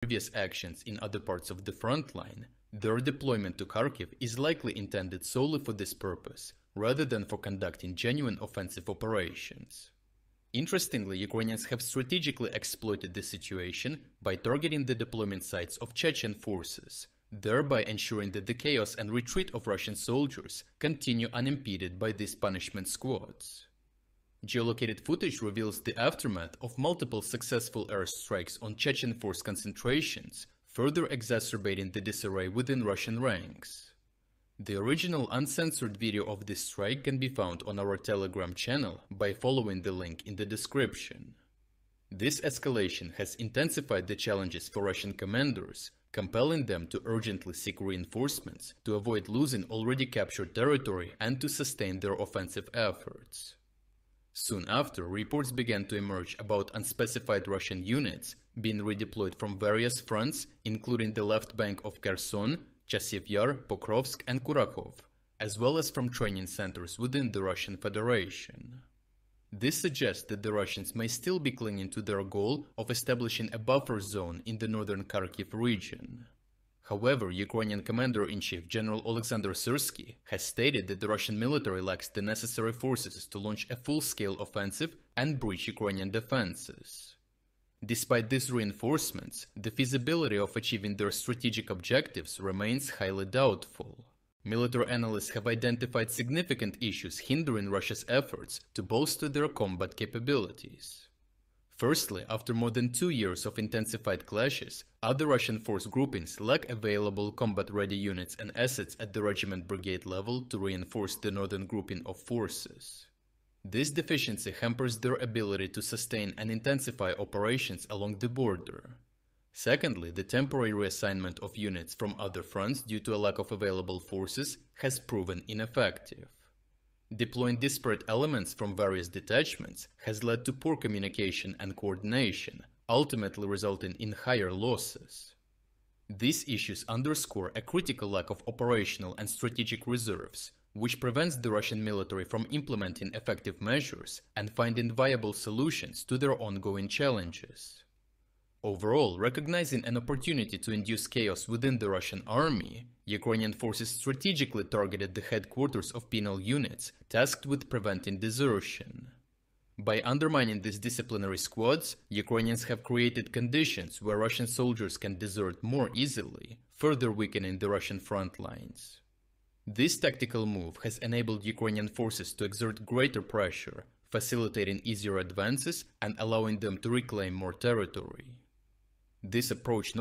previous actions in other parts of the front line, their deployment to Kharkiv is likely intended solely for this purpose, rather than for conducting genuine offensive operations. Interestingly, Ukrainians have strategically exploited the situation by targeting the deployment sites of Chechen forces, thereby ensuring that the chaos and retreat of Russian soldiers continue unimpeded by these punishment squads. Geolocated footage reveals the aftermath of multiple successful airstrikes on Chechen force concentrations, further exacerbating the disarray within Russian ranks. The original uncensored video of this strike can be found on our Telegram channel by following the link in the description. This escalation has intensified the challenges for Russian commanders, compelling them to urgently seek reinforcements to avoid losing already captured territory and to sustain their offensive efforts. Soon after, reports began to emerge about unspecified Russian units being redeployed from various fronts, including the left bank of Kherson, Chasiv Yar, Pokrovsk and Kurakhov, as well as from training centers within the Russian Federation. This suggests that the Russians may still be clinging to their goal of establishing a buffer zone in the northern Kharkiv region. However, Ukrainian Commander-in-Chief General Alexander Syrsky has stated that the Russian military lacks the necessary forces to launch a full-scale offensive and breach Ukrainian defenses. Despite these reinforcements, the feasibility of achieving their strategic objectives remains highly doubtful. Military analysts have identified significant issues hindering Russia's efforts to bolster their combat capabilities. Firstly, after more than 2 years of intensified clashes, other Russian force groupings lack available combat-ready units and assets at the regiment-brigade level to reinforce the northern grouping of forces. This deficiency hampers their ability to sustain and intensify operations along the border. Secondly, the temporary reassignment of units from other fronts due to a lack of available forces has proven ineffective. Deploying disparate elements from various detachments has led to poor communication and coordination, ultimately resulting in higher losses. These issues underscore a critical lack of operational and strategic reserves, which prevents the Russian military from implementing effective measures and finding viable solutions to their ongoing challenges. Overall, recognizing an opportunity to induce chaos within the Russian army, Ukrainian forces strategically targeted the headquarters of penal units tasked with preventing desertion. By undermining these disciplinary squads, Ukrainians have created conditions where Russian soldiers can desert more easily, further weakening the Russian front lines. This tactical move has enabled Ukrainian forces to exert greater pressure, facilitating easier advances and allowing them to reclaim more territory. This approach